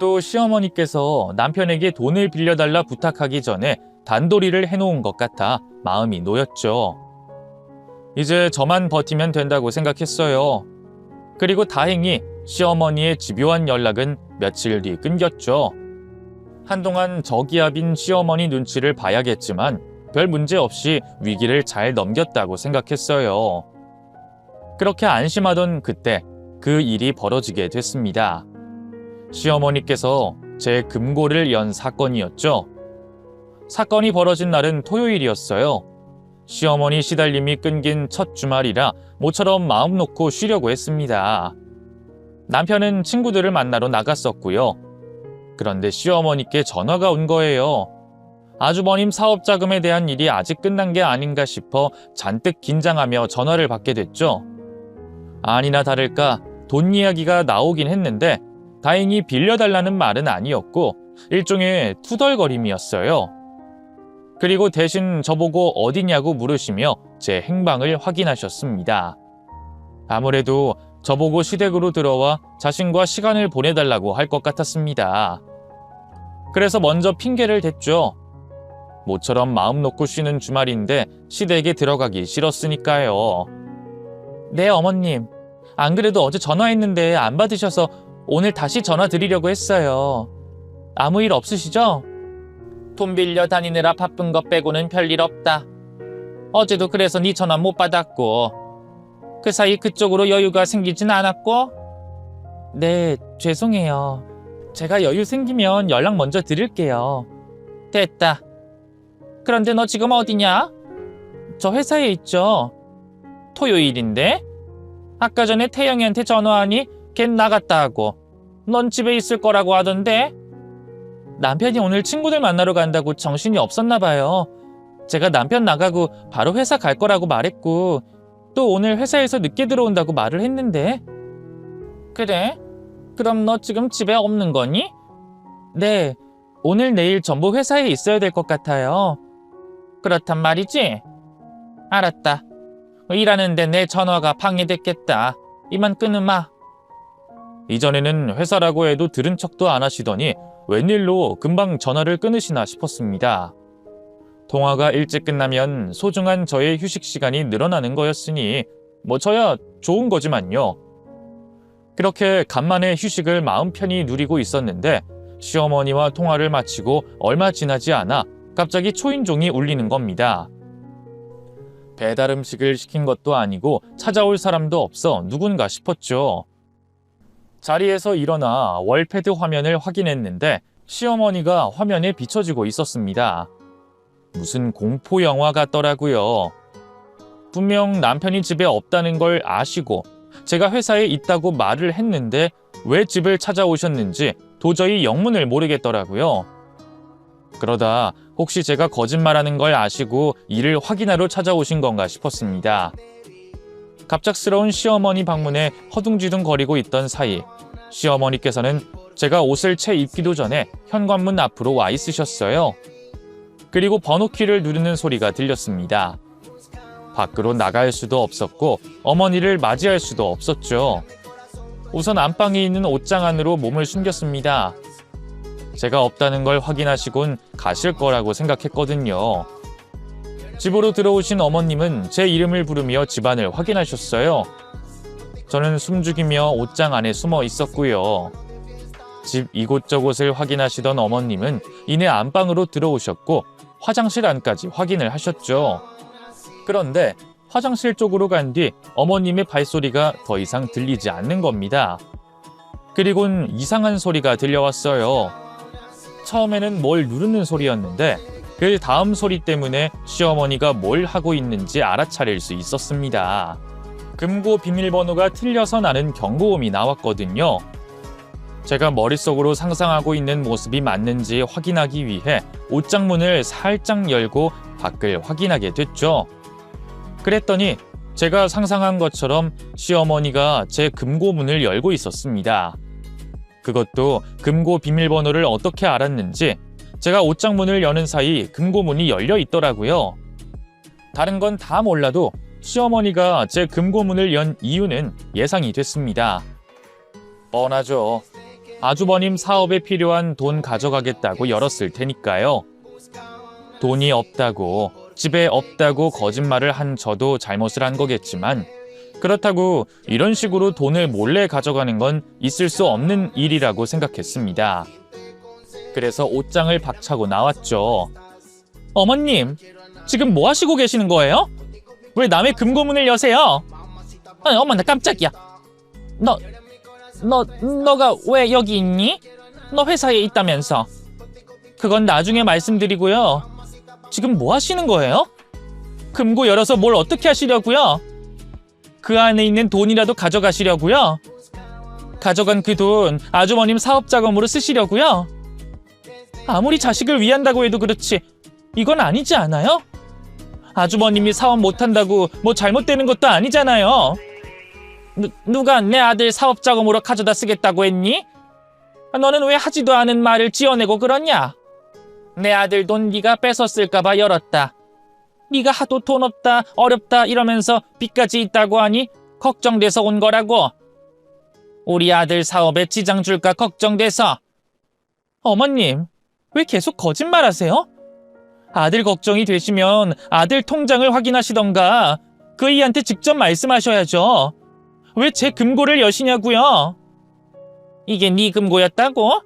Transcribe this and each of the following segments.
또 시어머니께서 남편에게 돈을 빌려달라 부탁하기 전에 단도리를 해놓은 것 같아 마음이 놓였죠. 이제 저만 버티면 된다고 생각했어요. 그리고 다행히 시어머니의 집요한 연락은 며칠 뒤 끊겼죠. 한동안 저기압인 시어머니 눈치를 봐야겠지만 별 문제 없이 위기를 잘 넘겼다고 생각했어요. 그렇게 안심하던 그때 그 일이 벌어지게 됐습니다. 시어머니께서 제 금고를 연 사건이었죠. 사건이 벌어진 날은 토요일이었어요. 시어머니 시달림이 끊긴 첫 주말이라 모처럼 마음 놓고 쉬려고 했습니다. 남편은 친구들을 만나러 나갔었고요. 그런데 시어머니께 전화가 온 거예요. 아주버님 사업 자금에 대한 일이 아직 끝난 게 아닌가 싶어 잔뜩 긴장하며 전화를 받게 됐죠. 아니나 다를까 돈 이야기가 나오긴 했는데 다행히 빌려달라는 말은 아니었고 일종의 투덜거림이었어요. 그리고 대신 저보고 어디냐고 물으시며 제 행방을 확인하셨습니다. 아무래도 저보고 시댁으로 들어와 자신과 시간을 보내달라고 할 것 같았습니다. 그래서 먼저 핑계를 댔죠. 모처럼 마음 놓고 쉬는 주말인데 시댁에 들어가기 싫었으니까요. 네, 어머님. 안 그래도 어제 전화했는데 안 받으셔서 오늘 다시 전화 드리려고 했어요. 아무 일 없으시죠? 돈 빌려 다니느라 바쁜 것 빼고는 별일 없다. 어제도 그래서 네 전화 못 받았고 그 사이 그쪽으로 여유가 생기진 않았고? 네, 죄송해요. 제가 여유 생기면 연락 먼저 드릴게요. 됐다. 그런데 너 지금 어디냐? 저 회사에 있죠. 토요일인데? 아까 전에 태영이한테 전화하니 걘 나갔다 하고 넌 집에 있을 거라고 하던데? 남편이 오늘 친구들 만나러 간다고 정신이 없었나 봐요. 제가 남편 나가고 바로 회사 갈 거라고 말했고 또 오늘 회사에서 늦게 들어온다고 말을 했는데. 그래? 그럼 너 지금 집에 없는 거니? 네, 오늘 내일 전부 회사에 있어야 될 것 같아요. 그렇단 말이지? 알았다. 일하는데 내 전화가 방해됐겠다. 이만 끊으마. 이전에는 회사라고 해도 들은 척도 안 하시더니 웬일로 금방 전화를 끊으시나 싶었습니다. 통화가 일찍 끝나면 소중한 저의 휴식 시간이 늘어나는 거였으니 뭐 저야 좋은 거지만요. 그렇게 간만에 휴식을 마음 편히 누리고 있었는데 시어머니와 통화를 마치고 얼마 지나지 않아 갑자기 초인종이 울리는 겁니다. 배달 음식을 시킨 것도 아니고 찾아올 사람도 없어 누군가 싶었죠. 자리에서 일어나 월패드 화면을 확인했는데 시어머니가 화면에 비춰지고 있었습니다. 무슨 공포 영화 같더라고요. 분명 남편이 집에 없다는 걸 아시고 제가 회사에 있다고 말을 했는데 왜 집을 찾아오셨는지 도저히 영문을 모르겠더라고요. 그러다 혹시 제가 거짓말하는 걸 아시고 일을 확인하러 찾아오신 건가 싶었습니다. 갑작스러운 시어머니 방문에 허둥지둥거리고 있던 사이 시어머니께서는 제가 옷을 채 입기도 전에 현관문 앞으로 와 있으셨어요. 그리고 번호키를 누르는 소리가 들렸습니다. 밖으로 나갈 수도 없었고 어머니를 맞이할 수도 없었죠. 우선 안방에 있는 옷장 안으로 몸을 숨겼습니다. 제가 없다는 걸 확인하시곤 가실 거라고 생각했거든요. 집으로 들어오신 어머님은 제 이름을 부르며 집안을 확인하셨어요. 저는 숨죽이며 옷장 안에 숨어 있었고요. 집 이곳저곳을 확인하시던 어머님은 이내 안방으로 들어오셨고 화장실 안까지 확인을 하셨죠. 그런데 화장실 쪽으로 간 뒤 어머님의 발소리가 더 이상 들리지 않는 겁니다. 그리곤 이상한 소리가 들려왔어요. 처음에는 뭘 누르는 소리였는데 그 다음 소리 때문에 시어머니가 뭘 하고 있는지 알아차릴 수 있었습니다. 금고 비밀번호가 틀려서 나는 경고음이 나왔거든요. 제가 머릿속으로 상상하고 있는 모습이 맞는지 확인하기 위해 옷장 문을 살짝 열고 밖을 확인하게 됐죠. 그랬더니 제가 상상한 것처럼 시어머니가 제 금고 문을 열고 있었습니다. 그것도 금고 비밀번호를 어떻게 알았는지 제가 옷장 문을 여는 사이 금고 문이 열려 있더라고요. 다른 건 다 몰라도 시어머니가 제 금고문을 연 이유는 예상이 됐습니다. 뻔하죠. 아주버님 사업에 필요한 돈 가져가겠다고 열었을 테니까요. 돈이 없다고, 집에 없다고 거짓말을 한 저도 잘못을 한 거겠지만 그렇다고 이런 식으로 돈을 몰래 가져가는 건 있을 수 없는 일이라고 생각했습니다. 그래서 옷장을 박차고 나왔죠. 어머님, 지금 뭐 하시고 계시는 거예요? 왜 남의 금고문을 여세요? 어머, 나 깜짝이야. 너가 왜 여기 있니? 너 회사에 있다면서. 그건 나중에 말씀드리고요. 지금 뭐 하시는 거예요? 금고 열어서 뭘 어떻게 하시려고요? 그 안에 있는 돈이라도 가져가시려고요? 가져간 그 돈 아주버님 사업 자금으로 쓰시려고요? 아무리 자식을 위한다고 해도 그렇지 이건 아니지 않아요? 아주버님이 사업 못한다고 뭐 잘못되는 것도 아니잖아요. 누가 내 아들 사업 자금으로 가져다 쓰겠다고 했니? 너는 왜 하지도 않은 말을 지어내고 그러냐? 내 아들 돈 네가 뺏었을까 봐 열었다. 네가 하도 돈 없다 어렵다 이러면서 빚까지 있다고 하니 걱정돼서 온 거라고. 우리 아들 사업에 지장 줄까 걱정돼서. 어머님, 왜 계속 거짓말하세요? 아들 걱정이 되시면 아들 통장을 확인하시던가 그 이한테 직접 말씀하셔야죠. 왜 제 금고를 여시냐고요? 이게 네 금고였다고?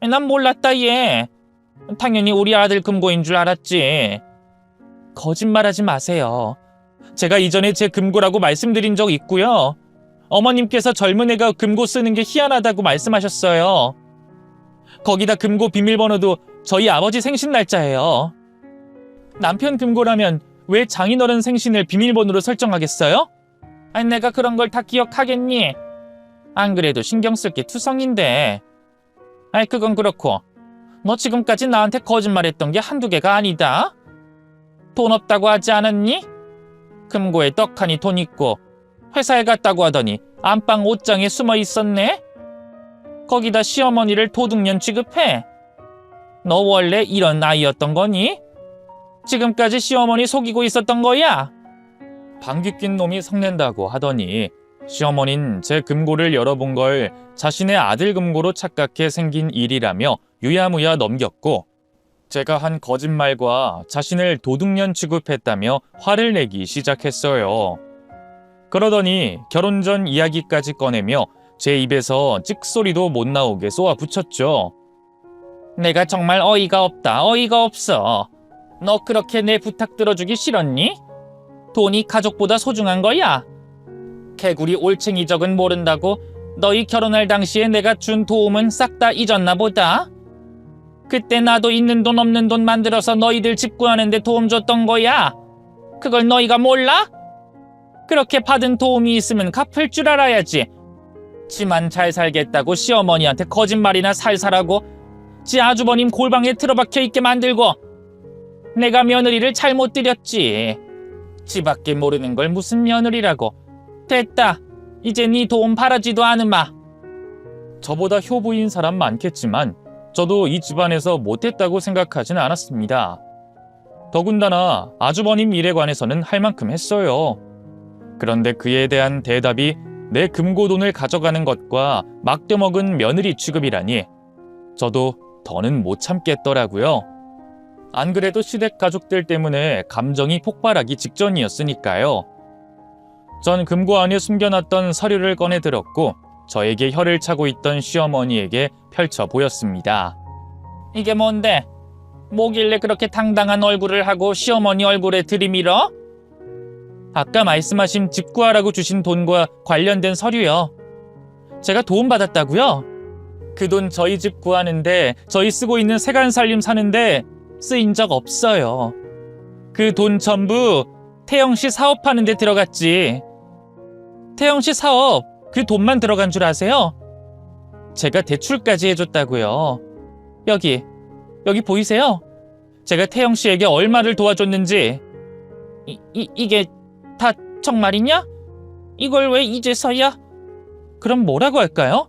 난 몰랐다 얘. 당연히 우리 아들 금고인 줄 알았지. 거짓말하지 마세요. 제가 이전에 제 금고라고 말씀드린 적 있고요. 어머님께서 젊은 애가 금고 쓰는 게 희한하다고 말씀하셨어요. 거기다 금고 비밀번호도 저희 아버지 생신 날짜예요. 남편 금고라면 왜 장인어른 생신을 비밀번호로 설정하겠어요? 아니 내가 그런 걸 다 기억하겠니? 안 그래도 신경 쓸 게 투성인데. 아이 그건 그렇고 너 지금까지 나한테 거짓말했던 게 한두 개가 아니다. 돈 없다고 하지 않았니? 금고에 떡하니 돈 있고 회사에 갔다고 하더니 안방 옷장에 숨어 있었네? 거기다 시어머니를 도둑년 취급해? 너 원래 이런 아이였던 거니? 지금까지 시어머니 속이고 있었던 거야? 방귀 낀 놈이 성낸다고 하더니 시어머닌 제 금고를 열어본 걸 자신의 아들 금고로 착각해 생긴 일이라며 유야무야 넘겼고 제가 한 거짓말과 자신을 도둑년 취급했다며 화를 내기 시작했어요. 그러더니 결혼 전 이야기까지 꺼내며 제 입에서 찍소리도 못 나오게 쏘아붙였죠. 내가 정말 어이가 없다. 어이가 없어. 너 그렇게 내 부탁 들어주기 싫었니? 돈이 가족보다 소중한 거야. 개구리 올챙이 적은 모른다고 너희 결혼할 당시에 내가 준 도움은 싹 다 잊었나 보다. 그때 나도 있는 돈 없는 돈 만들어서 너희들 집 구하는데 도움 줬던 거야. 그걸 너희가 몰라? 그렇게 받은 도움이 있으면 갚을 줄 알아야지. 지만 잘 살겠다고 시어머니한테 거짓말이나 살살하고 지 아주버님 골방에 틀어박혀 있게 만들고 내가 며느리를 잘못 들였지. 지밖에 모르는 걸 무슨 며느리라고. 됐다. 이제 네 도움 바라지도 않으마. 저보다 효부인 사람 많겠지만 저도 이 집안에서 못했다고 생각하진 않았습니다. 더군다나 아주버님 일에 관해서는 할 만큼 했어요. 그런데 그에 대한 대답이 내 금고돈을 가져가는 것과 막대먹은 며느리 취급이라니 저도 더는 못 참겠더라고요. 안 그래도 시댁 가족들 때문에 감정이 폭발하기 직전이었으니까요. 전 금고 안에 숨겨놨던 서류를 꺼내 들었고 저에게 혀를 차고 있던 시어머니에게 펼쳐 보였습니다. 이게 뭔데? 뭐길래 그렇게 당당한 얼굴을 하고 시어머니 얼굴에 들이밀어? 아까 말씀하신 집 구하라고 주신 돈과 관련된 서류요. 제가 도움받았다고요? 그 돈 저희 집 구하는데 저희 쓰고 있는 세간살림 사는데 쓰인 적 없어요. 그 돈 전부 태영 씨 사업하는 데 들어갔지. 태영 씨 사업 그 돈만 들어간 줄 아세요? 제가 대출까지 해줬다고요. 여기 보이세요? 제가 태영 씨에게 얼마를 도와줬는지. 이게 다 정말이냐? 이걸 왜 이제서야? 그럼 뭐라고 할까요?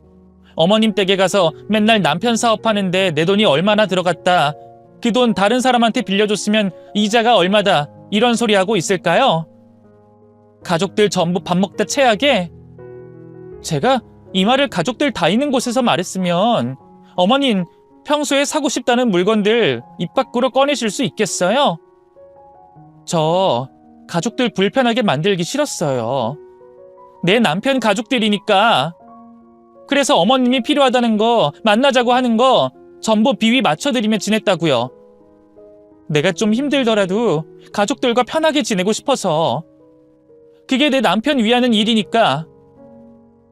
어머님 댁에 가서 맨날 남편 사업하는데 내 돈이 얼마나 들어갔다. 그 돈 다른 사람한테 빌려줬으면 이자가 얼마다. 이런 소리 하고 있을까요? 가족들 전부 밥 먹다 체하게? 제가 이 말을 가족들 다 있는 곳에서 말했으면 어머닌 평소에 사고 싶다는 물건들 입 밖으로 꺼내실 수 있겠어요? 저 가족들 불편하게 만들기 싫었어요. 내 남편 가족들이니까. 그래서 어머님이 필요하다는 거, 만나자고 하는 거 전부 비위 맞춰드리며 지냈다고요. 내가 좀 힘들더라도 가족들과 편하게 지내고 싶어서. 그게 내 남편 위하는 일이니까.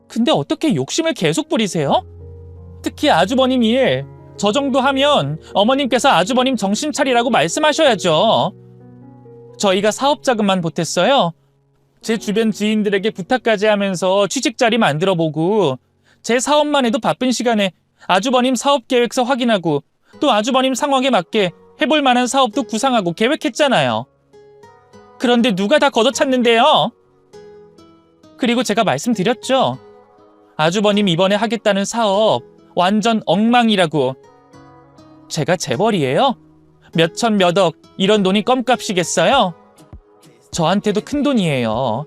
근데 어떻게 욕심을 계속 부리세요? 특히 아주버님 일, 저 정도 하면 어머님께서 아주버님 정신 차리라고 말씀하셔야죠. 저희가 사업 자금만 보탰어요. 제 주변 지인들에게 부탁까지 하면서 취직 자리 만들어보고 제 사업만 해도 바쁜 시간에 아주버님 사업 계획서 확인하고 또 아주버님 상황에 맞게 해볼 만한 사업도 구상하고 계획했잖아요. 그런데 누가 다 걷어찼는데요? 그리고 제가 말씀드렸죠. 아주버님 이번에 하겠다는 사업 완전 엉망이라고. 제가 재벌이에요? 몇천 몇억 이런 돈이 껌값이겠어요? 저한테도 큰 돈이에요.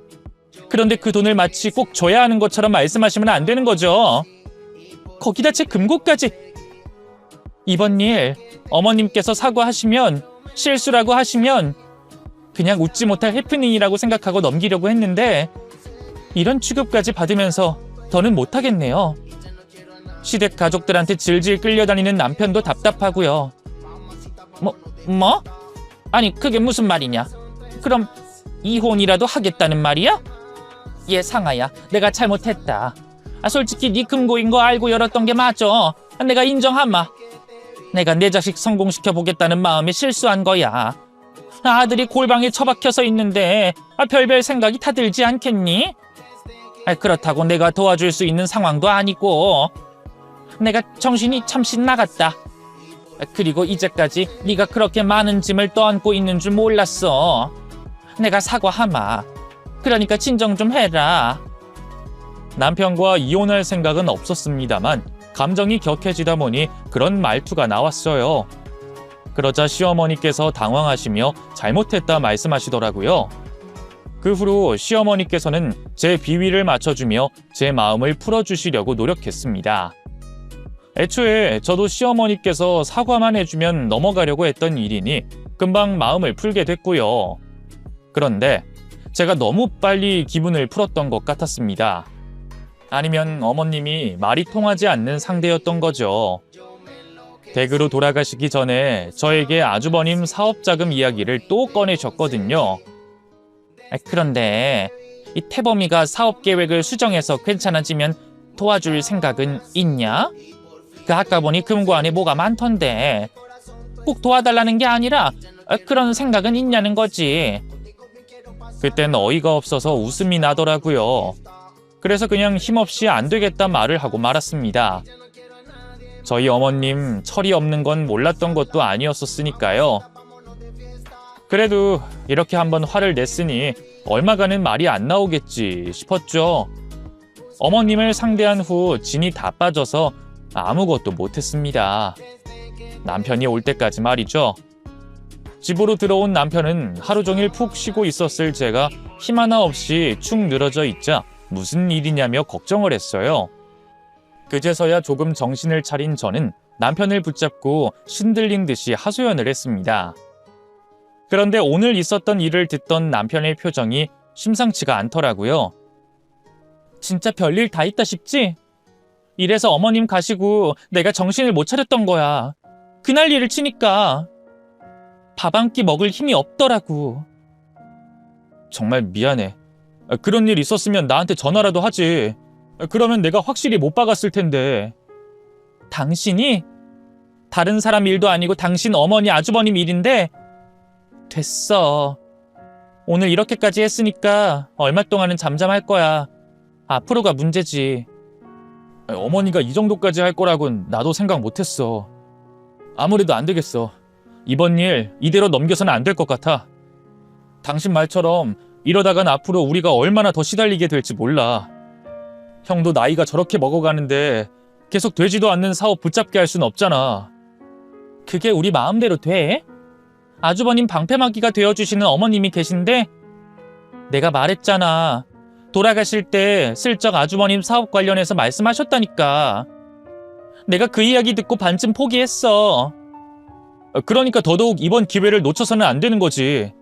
그런데 그 돈을 마치 꼭 줘야 하는 것처럼 말씀하시면 안 되는 거죠. 거기다 제 금고까지. 이번 일 어머님께서 사과하시면, 실수라고 하시면 그냥 웃지 못할 해프닝이라고 생각하고 넘기려고 했는데 이런 취급까지 받으면서 더는 못하겠네요. 시댁 가족들한테 질질 끌려다니는 남편도 답답하고요. 뭐? 아니 그게 무슨 말이냐? 그럼 이혼이라도 하겠다는 말이야? 얘 상아야, 내가 잘못했다. 솔직히 네 금고인 거 알고 열었던 게 맞아. 내가 인정하마. 내가 내 자식 성공시켜 보겠다는 마음에 실수한 거야. 아들이 골방에 처박혀서 있는데 별별 생각이 다 들지 않겠니? 그렇다고 내가 도와줄 수 있는 상황도 아니고. 내가 정신이 참신 나갔다. 그리고 이제까지 네가 그렇게 많은 짐을 떠안고 있는 줄 몰랐어. 내가 사과하마. 그러니까 진정 좀 해라. 남편과 이혼할 생각은 없었습니다만 감정이 격해지다 보니 그런 말투가 나왔어요. 그러자 시어머니께서 당황하시며 잘못했다 말씀하시더라고요. 그 후로 시어머니께서는 제 비위를 맞춰주며 제 마음을 풀어주시려고 노력했습니다. 애초에 저도 시어머니께서 사과만 해주면 넘어가려고 했던 일이니 금방 마음을 풀게 됐고요. 그런데 제가 너무 빨리 기분을 풀었던 것 같았습니다. 아니면 어머님이 말이 통하지 않는 상대였던 거죠. 댁으로 돌아가시기 전에 저에게 아주버님 사업자금 이야기를 또 꺼내셨거든요. 그런데 이 태범이가 사업 계획을 수정해서 괜찮아지면 도와줄 생각은 있냐? 아까 보니 금고 안에 뭐가 많던데. 꼭 도와달라는 게 아니라 그런 생각은 있냐는 거지. 그땐 어이가 없어서 웃음이 나더라고요. 그래서 그냥 힘없이 안 되겠다 말을 하고 말았습니다. 저희 어머님 철이 없는 건 몰랐던 것도 아니었었으니까요. 그래도 이렇게 한번 화를 냈으니 얼마간은 말이 안 나오겠지 싶었죠. 어머님을 상대한 후 진이 다 빠져서 아무것도 못했습니다. 남편이 올 때까지 말이죠. 집으로 들어온 남편은 하루 종일 푹 쉬고 있었을 제가 힘 하나 없이 축 늘어져 있자 무슨 일이냐며 걱정을 했어요. 그제서야 조금 정신을 차린 저는 남편을 붙잡고 신들린 듯이 하소연을 했습니다. 그런데 오늘 있었던 일을 듣던 남편의 표정이 심상치가 않더라고요. 진짜 별일 다 있다 싶지? 이래서 어머님 가시고 내가 정신을 못 차렸던 거야. 그날 일을 치니까 밥 한 끼 먹을 힘이 없더라고. 정말 미안해. 그런 일 있었으면 나한테 전화라도 하지. 그러면 내가 확실히 못 박았을 텐데. 당신이? 다른 사람 일도 아니고 당신 어머니 아주버님 일인데? 됐어. 오늘 이렇게까지 했으니까 얼마 동안은 잠잠할 거야. 앞으로가 문제지. 어머니가 이 정도까지 할 거라곤 나도 생각 못했어. 아무래도 안 되겠어. 이번 일 이대로 넘겨서는 안 될 것 같아. 당신 말처럼 이러다간 앞으로 우리가 얼마나 더 시달리게 될지 몰라. 형도 나이가 저렇게 먹어가는데 계속 되지도 않는 사업 붙잡게 할 순 없잖아. 그게 우리 마음대로 돼? 아주버님 방패막이가 되어주시는 어머님이 계신데 내가 말했잖아. 돌아가실 때 슬쩍 아주버님 사업 관련해서 말씀하셨다니까. 내가 그 이야기 듣고 반쯤 포기했어. 그러니까 더더욱 이번 기회를 놓쳐서는 안 되는 거지.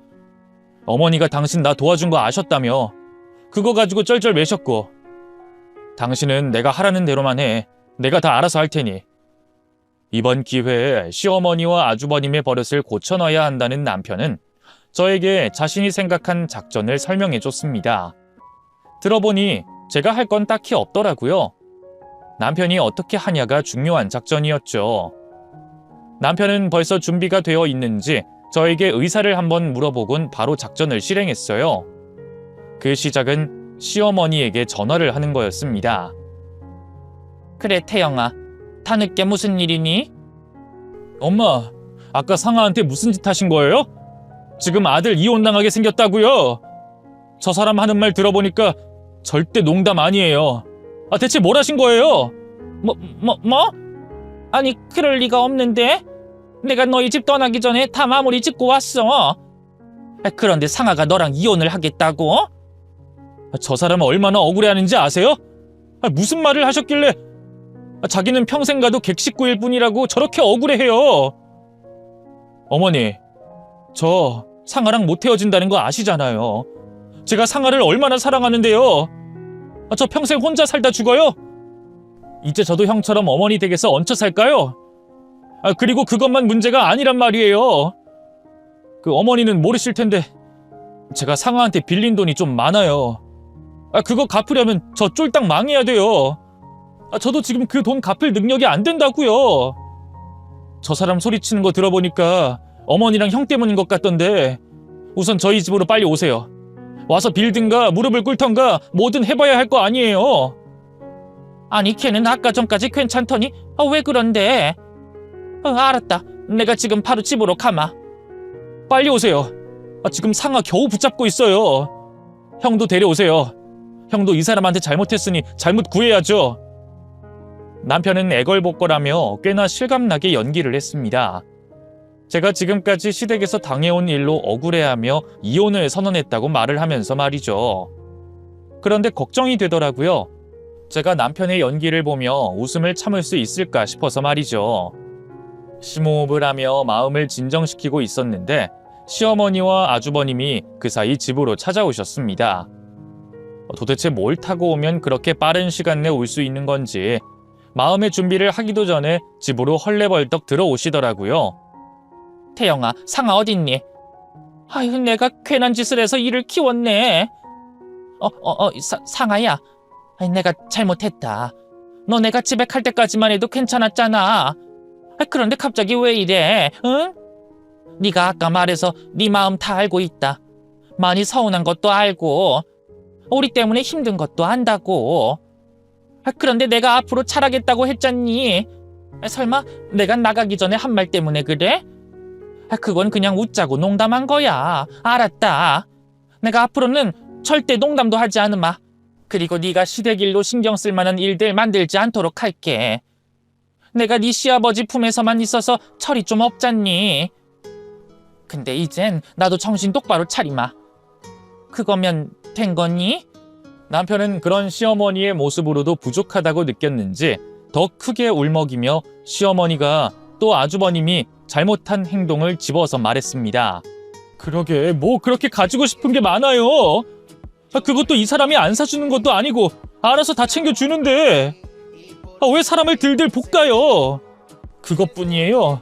어머니가 당신 나 도와준 거 아셨다며. 그거 가지고 쩔쩔 매셨고. 당신은 내가 하라는 대로만 해. 내가 다 알아서 할 테니. 이번 기회에 시어머니와 아주버님의 버릇을 고쳐놔야 한다는 남편은 저에게 자신이 생각한 작전을 설명해 줬습니다. 들어보니 제가 할 건 딱히 없더라고요. 남편이 어떻게 하냐가 중요한 작전이었죠. 남편은 벌써 준비가 되어 있는지 저에게 의사를 한번 물어보곤 바로 작전을 실행했어요. 그 시작은 시어머니에게 전화를 하는 거였습니다. 그래, 태영아. 다 늦게 무슨 일이니? 엄마, 아까 상아한테 무슨 짓 하신 거예요? 지금 아들 이혼당하게 생겼다고요? 저 사람 하는 말 들어보니까 절대 농담 아니에요. 대체 뭘 하신 거예요? 뭐? 아니, 그럴 리가 없는데? 내가 너희 집 떠나기 전에 다 마무리 짓고 왔어. 그런데 상아가 너랑 이혼을 하겠다고? 저 사람은 얼마나 억울해하는지 아세요? 무슨 말을 하셨길래 자기는 평생 가도 객식구일 뿐이라고 저렇게 억울해해요. 어머니, 저 상아랑 못 헤어진다는 거 아시잖아요. 제가 상아를 얼마나 사랑하는데요. 저 평생 혼자 살다 죽어요? 이제 저도 형처럼 어머니 댁에서 얹혀 살까요? 그리고 그것만 문제가 아니란 말이에요. 그 어머니는 모르실 텐데 제가 상아한테 빌린 돈이 좀 많아요. 그거 갚으려면 저 쫄딱 망해야 돼요. 저도 지금 그 돈 갚을 능력이 안 된다고요. 저 사람 소리치는 거 들어보니까 어머니랑 형 때문인 것 같던데 우선 저희 집으로 빨리 오세요. 와서 빌든가 무릎을 꿇던가 뭐든 해봐야 할 거 아니에요. 아니, 걔는 아까 전까지 괜찮더니 왜 그런데? 알았다. 내가 지금 바로 집으로 가마. 빨리 오세요. 지금 상아 겨우 붙잡고 있어요. 형도 데려오세요. 형도 이 사람한테 잘못했으니 잘못 구해야죠. 남편은 애걸복걸하며 꽤나 실감나게 연기를 했습니다. 제가 지금까지 시댁에서 당해온 일로 억울해하며 이혼을 선언했다고 말을 하면서 말이죠. 그런데 걱정이 되더라고요. 제가 남편의 연기를 보며 웃음을 참을 수 있을까 싶어서 말이죠. 심호흡을 하며 마음을 진정시키고 있었는데 시어머니와 아주버님이 그 사이 집으로 찾아오셨습니다. 도대체 뭘 타고 오면 그렇게 빠른 시간 내 올 수 있는 건지 마음의 준비를 하기도 전에 집으로 헐레벌떡 들어오시더라고요. 태영아, 상아 어딨니? 아유, 내가 괜한 짓을 해서 이를 키웠네. 상아야. 내가 잘못했다. 너 내가 집에 갈 때까지만 해도 괜찮았잖아. 그런데 갑자기 왜 이래? 응? 네가 아까 말해서 네 마음 다 알고 있다. 많이 서운한 것도 알고 우리 때문에 힘든 것도 안다고. 그런데 내가 앞으로 잘하겠다고 했잖니. 설마 내가 나가기 전에 한 말 때문에 그래? 그건 그냥 웃자고 농담한 거야. 알았다. 내가 앞으로는 절대 농담도 하지 않으마. 그리고 네가 시댁 일로 신경 쓸 만한 일들 만들지 않도록 할게. 내가 네 시아버지 품에서만 있어서 철이 좀 없잖니. 근데 이젠 나도 정신 똑바로 차리마. 그거면 된 거니? 남편은 그런 시어머니의 모습으로도 부족하다고 느꼈는지 더 크게 울먹이며 시어머니가 또 아주버님이 잘못한 행동을 집어서 말했습니다. 그러게 뭐 그렇게 가지고 싶은 게 많아요. 그것도 이 사람이 안 사주는 것도 아니고 알아서 다 챙겨주는데 왜 사람을 들들 볶아요. 그것뿐이에요.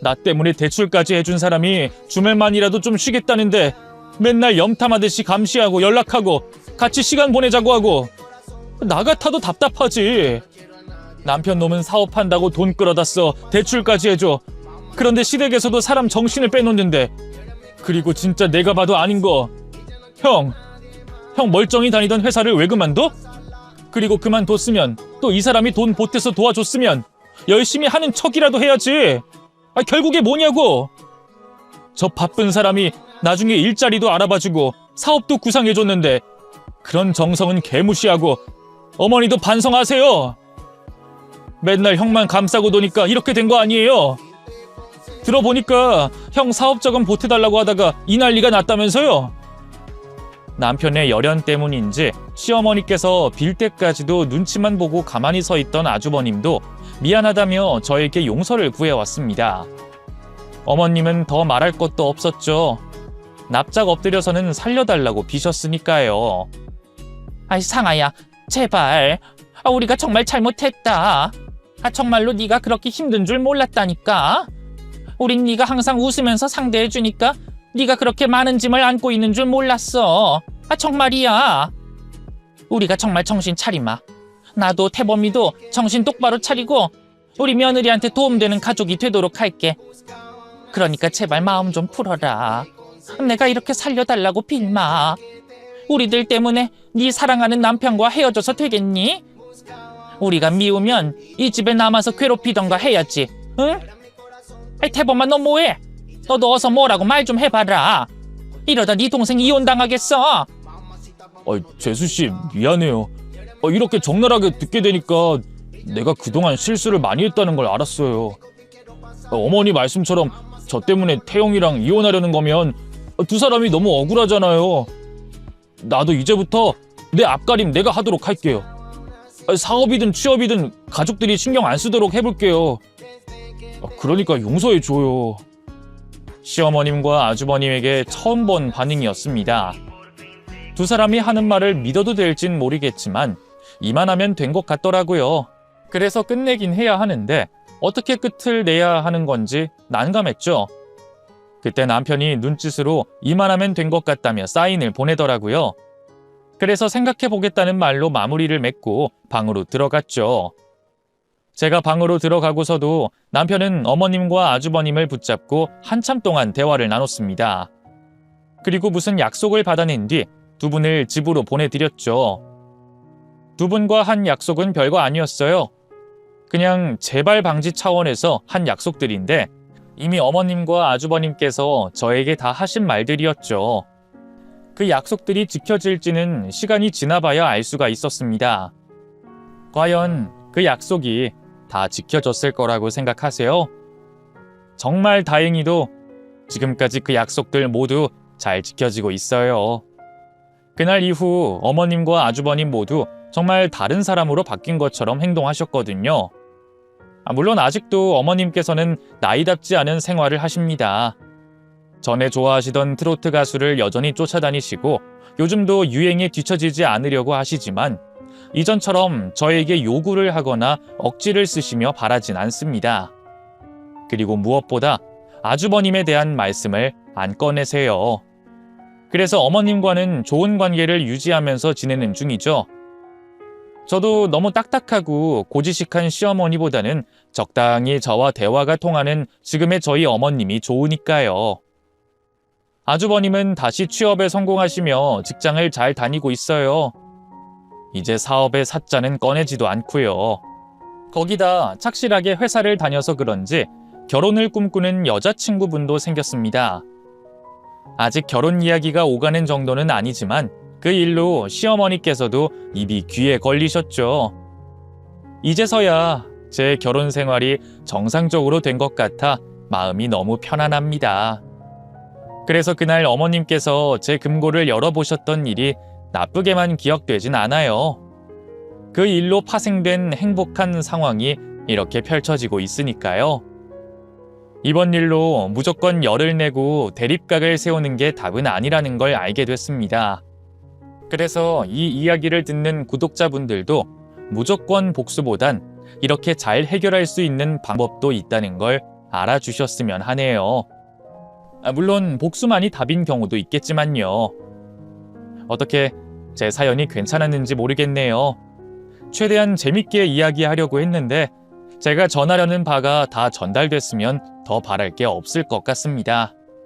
나 때문에 대출까지 해준 사람이 주말만이라도 좀 쉬겠다는데 맨날 염탐하듯이 감시하고 연락하고 같이 시간 보내자고 하고 나 같아도 답답하지. 남편 놈은 사업한다고 돈 끌어다 써 대출까지 해줘. 그런데 시댁에서도 사람 정신을 빼놓는데 그리고 진짜 내가 봐도 아닌 거 형 멀쩡히 다니던 회사를 왜 그만둬? 그리고 그만뒀으면 또 이 사람이 돈 보태서 도와줬으면 열심히 하는 척이라도 해야지. 결국에 뭐냐고. 저 바쁜 사람이 나중에 일자리도 알아봐주고 사업도 구상해줬는데 그런 정성은 개무시하고 어머니도 반성하세요. 맨날 형만 감싸고 도니까 이렇게 된 거 아니에요. 들어보니까 형 사업자금 보태달라고 하다가 이 난리가 났다면서요. 남편의 열연 때문인지 시어머니께서 빌 때까지도 눈치만 보고 가만히 서 있던 아주버님도 미안하다며 저에게 용서를 구해왔습니다. 어머님은 더 말할 것도 없었죠. 납작 엎드려서는 살려달라고 비셨으니까요. 아이 상아야, 제발. 우리가 정말 잘못했다. 정말로 네가 그렇게 힘든 줄 몰랐다니까. 우린 네가 항상 웃으면서 상대해주니까 네가 그렇게 많은 짐을 안고 있는 줄 몰랐어. 정말이야. 우리가 정말 정신 차리마. 나도 태범이도 정신 똑바로 차리고 우리 며느리한테 도움되는 가족이 되도록 할게. 그러니까 제발 마음 좀 풀어라. 내가 이렇게 살려달라고 빌마. 우리들 때문에 네 사랑하는 남편과 헤어져서 되겠니? 우리가 미우면 이 집에 남아서 괴롭히던가 해야지. 응? 태범아, 너 뭐해? 너도 어서 뭐라고 말 좀 해봐라. 이러다 네 동생 이혼당하겠어. 재수씨 미안해요. 이렇게 적나라하게 듣게 되니까 내가 그동안 실수를 많이 했다는 걸 알았어요. 어머니 말씀처럼 저 때문에 태영이랑 이혼하려는 거면 두 사람이 너무 억울하잖아요. 나도 이제부터 내 앞가림 내가 하도록 할게요. 사업이든 취업이든 가족들이 신경 안 쓰도록 해볼게요. 그러니까 용서해줘요. 시어머님과 아주버님에게 처음 본 반응이었습니다. 두 사람이 하는 말을 믿어도 될진 모르겠지만 이만하면 된 것 같더라고요. 그래서 끝내긴 해야 하는데 어떻게 끝을 내야 하는 건지 난감했죠. 그때 남편이 눈짓으로 이만하면 된 것 같다며 사인을 보내더라고요. 그래서 생각해보겠다는 말로 마무리를 맺고 방으로 들어갔죠. 제가 방으로 들어가고서도 남편은 어머님과 아주버님을 붙잡고 한참 동안 대화를 나눴습니다. 그리고 무슨 약속을 받아낸 뒤 두 분을 집으로 보내드렸죠. 두 분과 한 약속은 별거 아니었어요. 그냥 재발 방지 차원에서 한 약속들인데 이미 어머님과 아주버님께서 저에게 다 하신 말들이었죠. 그 약속들이 지켜질지는 시간이 지나봐야 알 수가 있었습니다. 과연 그 약속이 다 지켜졌을 거라고 생각하세요? 정말 다행히도 지금까지 그 약속들 모두 잘 지켜지고 있어요. 그날 이후 어머님과 아주버님 모두 정말 다른 사람으로 바뀐 것처럼 행동하셨거든요. 물론 아직도 어머님께서는 나이답지 않은 생활을 하십니다. 전에 좋아하시던 트로트 가수를 여전히 쫓아다니시고 요즘도 유행에 뒤처지지 않으려고 하시지만 이전처럼 저에게 요구를 하거나 억지를 쓰시며 바라진 않습니다. 그리고 무엇보다 아주버님에 대한 말씀을 안 꺼내세요. 그래서 어머님과는 좋은 관계를 유지하면서 지내는 중이죠. 저도 너무 딱딱하고 고지식한 시어머니보다는 적당히 저와 대화가 통하는 지금의 저희 어머님이 좋으니까요. 아주버님은 다시 취업에 성공하시며 직장을 잘 다니고 있어요. 이제 사업의 사자는 꺼내지도 않고요. 거기다 착실하게 회사를 다녀서 그런지 결혼을 꿈꾸는 여자친구분도 생겼습니다. 아직 결혼 이야기가 오가는 정도는 아니지만 그 일로 시어머니께서도 입이 귀에 걸리셨죠. 이제서야 제 결혼 생활이 정상적으로 된 것 같아 마음이 너무 편안합니다. 그래서 그날 어머님께서 제 금고를 열어보셨던 일이 나쁘게만 기억되진 않아요. 그 일로 파생된 행복한 상황이 이렇게 펼쳐지고 있으니까요. 이번 일로 무조건 열을 내고 대립각을 세우는 게 답은 아니라는 걸 알게 됐습니다. 그래서 이 이야기를 듣는 구독자분들도 무조건 복수보단 이렇게 잘 해결할 수 있는 방법도 있다는 걸 알아주셨으면 하네요. 물론 복수만이 답인 경우도 있겠지만요. 어떻게 제 사연이 괜찮았는지 모르겠네요. 최대한 재밌게 이야기하려고 했는데 제가 전하려는 바가 다 전달됐으면 더 바랄 게 없을 것 같습니다.